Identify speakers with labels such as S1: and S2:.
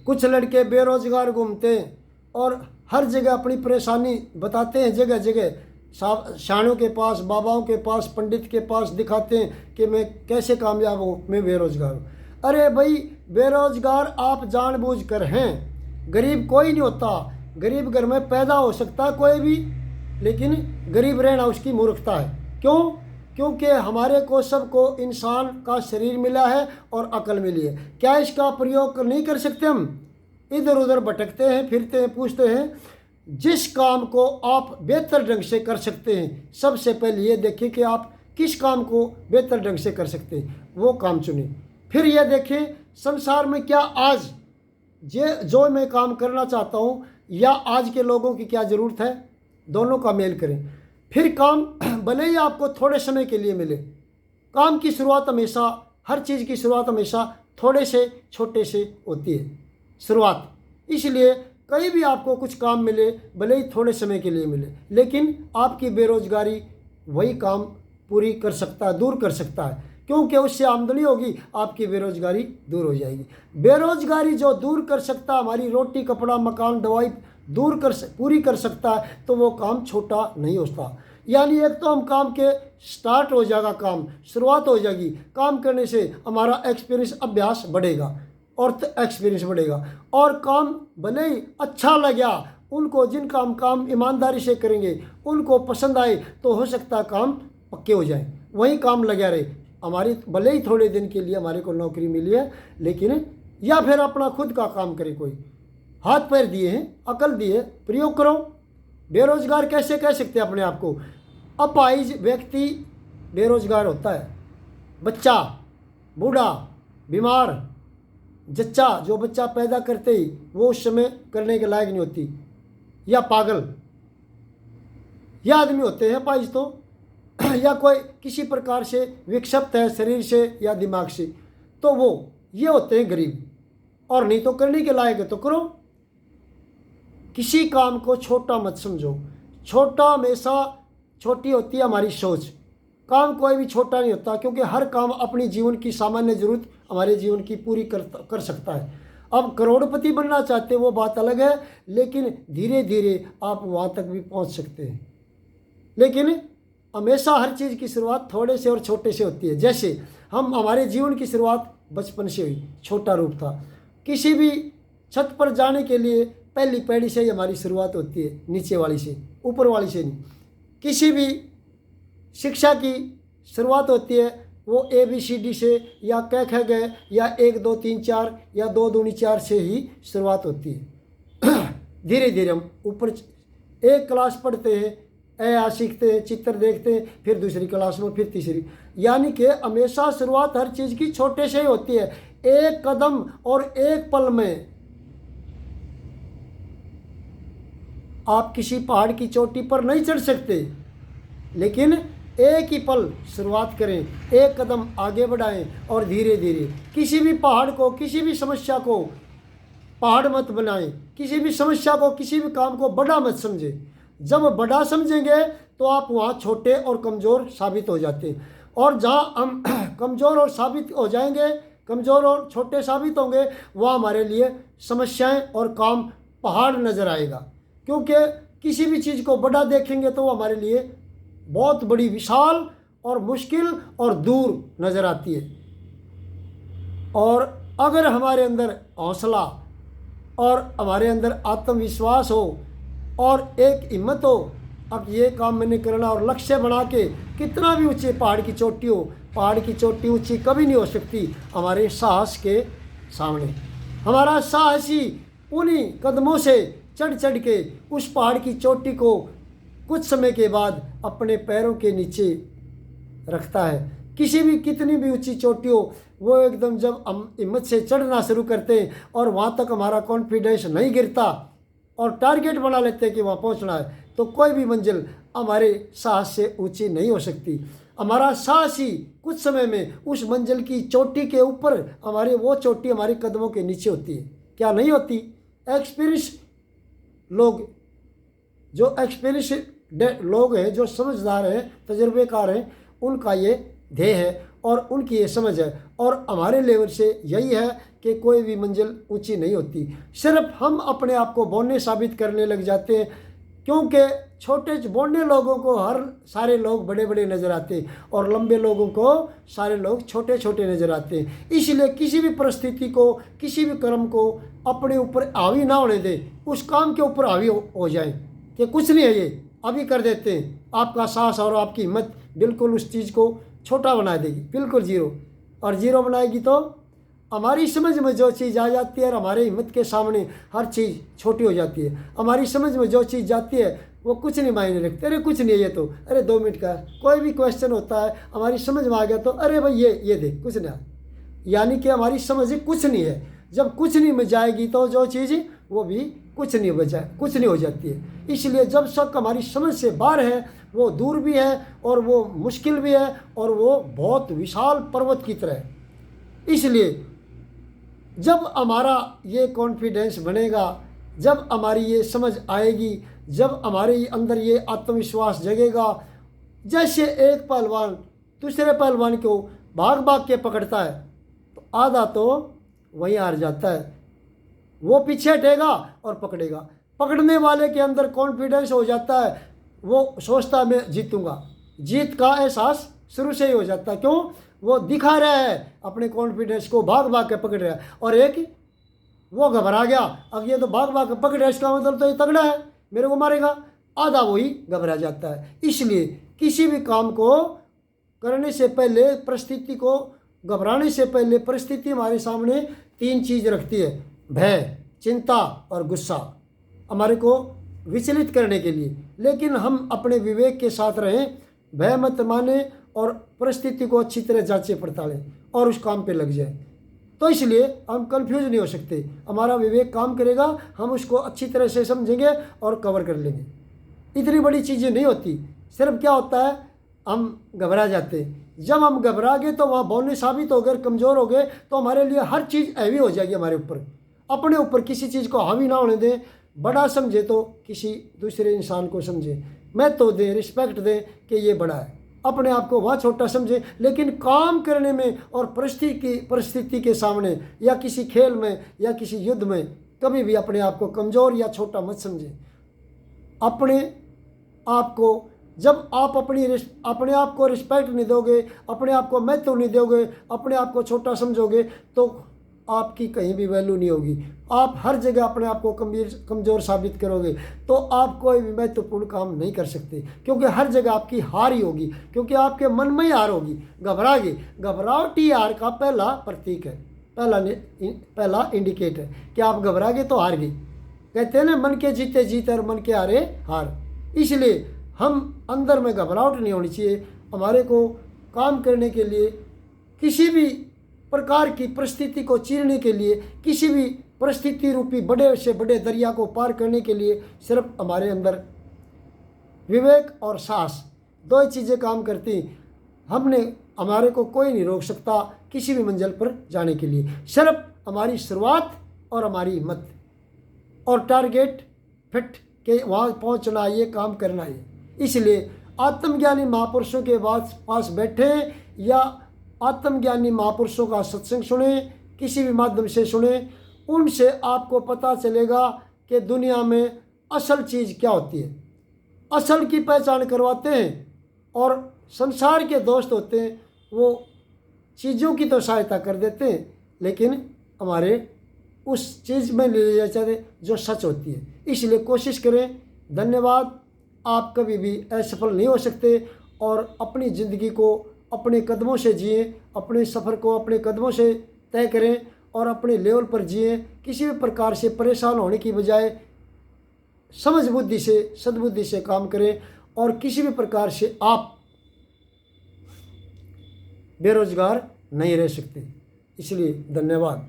S1: कुछ लड़के बेरोजगार घूमते हैं और हर जगह अपनी परेशानी बताते हैं, जगह जगह शानों के पास, बाबाओं के पास, पंडित के पास दिखाते हैं कि मैं कैसे कामयाब हूँ, मैं बेरोजगार हूँ। अरे भाई, बेरोजगार आप जानबूझकर हैं। गरीब कोई नहीं होता, गरीब घर में पैदा हो सकता कोई भी, लेकिन गरीब रहना उसकी मूर्खता है। क्यों? क्योंकि हमारे को सबको इंसान का शरीर मिला है और अकल मिली है। क्या इसका प्रयोग नहीं कर सकते हम? इधर उधर भटकते हैं, फिरते हैं, पूछते हैं। जिस काम को आप बेहतर ढंग से कर सकते हैं, सबसे पहले ये देखें कि आप किस काम को बेहतर ढंग से कर सकते हैं, वो काम चुनें। फिर यह देखें संसार में क्या आज जो मैं काम करना चाहता हूँ या आज के लोगों की क्या ज़रूरत है, दोनों का मेल करें। फिर काम भले ही आपको थोड़े समय के लिए मिले, काम की शुरुआत हमेशा, हर चीज़ की शुरुआत हमेशा थोड़े से छोटे से होती है शुरुआत। इसलिए कहीं भी आपको कुछ काम मिले, भले ही थोड़े समय के लिए मिले, लेकिन आपकी बेरोजगारी वही काम पूरी कर सकता है, दूर कर सकता है, क्योंकि उससे आमदनी होगी, आपकी बेरोजगारी दूर हो जाएगी। बेरोजगारी जो दूर कर सकता, हमारी रोटी कपड़ा मकान दवाई पूरी कर सकता है, तो वो काम छोटा नहीं होता। यानी एक तो हम काम के स्टार्ट हो जाएगा, काम शुरुआत हो जाएगी, काम करने से हमारा एक्सपीरियंस अभ्यास बढ़ेगा और एक्सपीरियंस बढ़ेगा, और काम भले ही अच्छा लगा उनको, जिनका हम काम ईमानदारी से करेंगे उनको पसंद आए, तो हो सकता है काम पक्के हो जाए, वही काम लगा रहे। हमारी भले ही थोड़े दिन के लिए हमारे को नौकरी मिली है, लेकिन या फिर अपना खुद का काम करे, कोई हाथ पैर दिए हैं, अकल दिए, प्रयोग करो। बेरोजगार कैसे कह सकते हैं अपने आप को? अपाहिज व्यक्ति बेरोजगार होता है। बच्चा, बूढ़ा, बीमार, जच्चा, जो बच्चा पैदा करते ही वो उस समय करने के लायक नहीं होती, या पागल, यह आदमी होते हैं अपाहिज तो या कोई किसी प्रकार से विक्षिप्त है शरीर से या दिमाग से, तो वो ये होते हैं गरीब। और नहीं तो करने के लायक है तो करो। किसी काम को छोटा मत समझो, छोटा हमेशा छोटी होती है हमारी सोच। काम कोई भी छोटा नहीं होता, क्योंकि हर काम अपनी जीवन की सामान्य जरूरत हमारे जीवन की पूरी कर सकता है। अब करोड़पति बनना चाहते हैं वो बात अलग है, लेकिन धीरे धीरे आप वहाँ तक भी पहुँच सकते हैं। लेकिन हमेशा हर चीज़ की शुरुआत थोड़े से और छोटे से होती है। जैसे हमारे जीवन की शुरुआत बचपन से हुई, छोटा रूप था। किसी भी छत पर जाने के लिए पहली पैड़ी से ही हमारी शुरुआत होती है, नीचे वाली से, ऊपर वाली से नहीं। किसी भी शिक्षा की शुरुआत होती है वो ABCD से या क ख ग या 1 2 3 4 या 2 दूनी 4 से ही शुरुआत होती है। धीरे धीरे हम ऊपर एक क्लास पढ़ते हैं, आ सीखते हैं, चित्र देखते हैं, फिर दूसरी क्लास में, फिर तीसरी। यानी कि हमेशा शुरुआत हर चीज़ की छोटे से ही होती है। एक कदम और एक पल में आप किसी पहाड़ की चोटी पर नहीं चढ़ सकते, लेकिन एक ही पल शुरुआत करें, एक कदम आगे बढ़ाएं और धीरे धीरे किसी भी पहाड़ को, किसी भी समस्या को पहाड़ मत बनाएं, किसी भी समस्या को, किसी भी काम को बड़ा मत समझें। जब बड़ा समझेंगे तो आप वहाँ छोटे और कमज़ोर साबित हो जाते हैं, और जहाँ हम कमज़ोर और साबित हो जाएंगे, कमज़ोर और छोटे साबित होंगे, वहाँ हमारे लिए समस्याएं और काम पहाड़ नज़र आएगा। क्योंकि किसी भी चीज़ को बड़ा देखेंगे तो वो हमारे लिए बहुत बड़ी, विशाल और मुश्किल और दूर नज़र आती है। और अगर हमारे अंदर हौसला और हमारे अंदर आत्मविश्वास हो और एक हिम्मत हो, अब ये काम मैंने करना, और लक्ष्य बना के, कितना भी ऊंचे पहाड़ की चोटी हो, पहाड़ की चोटी ऊंची कभी नहीं हो सकती हमारे साहस के सामने। हमारा साहस ही उन्हीं कदमों से चढ़ चढ़ के उस पहाड़ की चोटी को कुछ समय के बाद अपने पैरों के नीचे रखता है। किसी भी, कितनी भी ऊंची चोटी हो, वो एकदम जब हम हिम्मत से चढ़ना शुरू करते हैं और वहाँ तक हमारा कॉन्फिडेंस नहीं गिरता और टारगेट बना लेते हैं कि वहाँ पहुँचना है, तो कोई भी मंजिल हमारे साहस से ऊंची नहीं हो सकती। हमारा साहस ही कुछ समय में उस मंजिल की चोटी के ऊपर, हमारे वो चोटी हमारे कदमों के नीचे होती है। क्या नहीं होती? एक्सपीरियंस लोग, जो एक्सपीरियंस लोग हैं, जो समझदार हैं, तजुर्बेकार हैं, उनका ये ध्येय है और उनकी ये समझ है। और हमारे लेवल से यही है कि कोई भी मंजिल ऊंची नहीं होती। सिर्फ हम अपने आप को बौने साबित करने लग जाते हैं, क्योंकि छोटे बौने लोगों को हर सारे लोग बड़े बड़े नज़र आते हैं और लंबे लोगों को सारे लोग छोटे छोटे नज़र आते हैं। इसलिए किसी भी परिस्थिति को, किसी भी कर्म को अपने ऊपर हावी ना होने दें, उस काम के ऊपर हावी हो जाए कि कुछ नहीं है, ये अभी कर देते हैं। आपका साहस और आपकी हिम्मत बिल्कुल उस चीज़ को छोटा बना देगी, बिल्कुल जीरो। और जीरो बनाएगी तो हमारी समझ में जो चीज़ आ जाती है और हमारे हिम्मत के सामने हर चीज़ छोटी हो जाती है। हमारी समझ में जो चीज़ जाती है वो कुछ नहीं मायने रखते, अरे कुछ नहीं है ये तो, अरे 2 मिनट का कोई भी क्वेश्चन होता है हमारी समझ में आ गया तो अरे भाई ये देख कुछ नहीं। यानी कि हमारी समझ कुछ नहीं है। जब कुछ नहीं में जाएगी तो जो चीज़ वो भी कुछ नहीं हो जाती है। इसलिए जब शक हमारी समझ से बाहर है, वो दूर भी है और वो मुश्किल भी है और वो बहुत विशाल पर्वत की तरह है। इसलिए जब हमारा ये कॉन्फिडेंस बनेगा, जब हमारी ये समझ आएगी, जब हमारे अंदर ये आत्मविश्वास जगेगा, जैसे एक पहलवान दूसरे पहलवान को भाग भाग के पकड़ता है तो आधा तो वहीं हार जाता है, वो पीछे हटेगा और पकड़ेगा। पकड़ने वाले के अंदर कॉन्फिडेंस हो जाता है, वो सोचता है मैं जीतूंगा, जीत का एहसास शुरू से ही हो जाता है। क्यों? वो दिखा रहा है अपने कॉन्फिडेंस को, भाग भाग के पकड़ रहा है। और एक वो घबरा गया, अब ये तो भाग भाग के पकड़ रहा है, इसका मतलब तो ये तगड़ा है, मेरे को मारेगा, आधा वही घबरा जाता है। इसलिए किसी भी काम को करने से पहले, परिस्थिति को घबराने से पहले, परिस्थिति हमारे सामने 3 चीज़ रखती है, भय, चिंता और गुस्सा, हमारे को विचलित करने के लिए। लेकिन हम अपने विवेक के साथ रहें, भय मत माने और परिस्थिति को अच्छी तरह जांचे पड़तालें और उस काम पे लग जाए। तो इसलिए हम कंफ्यूज नहीं हो सकते, हमारा विवेक काम करेगा, हम उसको अच्छी तरह से समझेंगे और कवर कर लेंगे। इतनी बड़ी चीज़ें नहीं होती, सिर्फ क्या होता है हम घबरा जाते हैं। जब हम घबरा गए तो वहाँ बौने साबित हो गए, कमज़ोर हो गए, तो हमारे लिए हर चीज़ हैवी हो जाएगी हमारे ऊपर। अपने ऊपर किसी चीज़ को हावी ना होने दें, बड़ा समझे तो किसी दूसरे इंसान को समझे, मैं तो दें, रिस्पेक्ट दें कि ये बड़ा है, अपने आप को वहाँ छोटा समझे। लेकिन काम करने में और परिस्थिति के सामने या किसी खेल में या किसी युद्ध में कभी भी अपने आप को कमज़ोर या छोटा मत समझें। अपने आप को जब आप अपने आप को रिस्पेक्ट नहीं दोगे, अपने आप को महत्व नहीं दोगे, अपने आप को छोटा समझोगे, तो आपकी कहीं भी वैल्यू नहीं होगी। आप हर जगह अपने आप को कमज़ोर साबित करोगे तो आप कोई भी महत्वपूर्ण काम नहीं कर सकते, क्योंकि हर जगह आपकी हार ही होगी, क्योंकि आपके मन में ही हार होगी। घबराहट ही हार का पहला प्रतीक है, पहला इंडिकेट है कि आप घबरा गए तो हार गए। कहते हैं ना, मन के जीते जीत और मन के हारे हार। इसलिए हम अंदर में घबराहट नहीं होनी चाहिए। हमारे को काम करने के लिए, किसी भी प्रकार की परिस्थिति को चीरने के लिए, किसी भी परिस्थिति रूपी बड़े से बड़े दरिया को पार करने के लिए सिर्फ हमारे अंदर विवेक और साहस, 2 चीज़ें काम करती। हमारे को कोई नहीं रोक सकता किसी भी मंजिल पर जाने के लिए, सिर्फ हमारी शुरुआत और हमारी हिम्मत और टारगेट फिट के वहाँ पहुँचना, ये काम करना है। इसलिए आत्मज्ञानी महापुरुषों के पास बैठे या आत्मज्ञानी महापुरुषों का सत्संग सुने, किसी भी माध्यम से सुने, उनसे आपको पता चलेगा कि दुनिया में असल चीज़ क्या होती है। असल की पहचान करवाते हैं और संसार के दोस्त होते हैं, वो चीज़ों की तो सहायता कर देते हैं, लेकिन हमारे उस चीज़ में ले जाते जो सच होती है। इसलिए कोशिश करें। धन्यवाद। आप कभी भी असफल नहीं हो सकते और अपनी ज़िंदगी को अपने कदमों से जिए, अपने सफ़र को अपने कदमों से तय करें और अपने लेवल पर जिए। किसी भी प्रकार से परेशान होने की बजाय समझ बुद्धि से, सद्बुद्धि से काम करें और किसी भी प्रकार से आप बेरोजगार नहीं रह सकते। इसलिए धन्यवाद।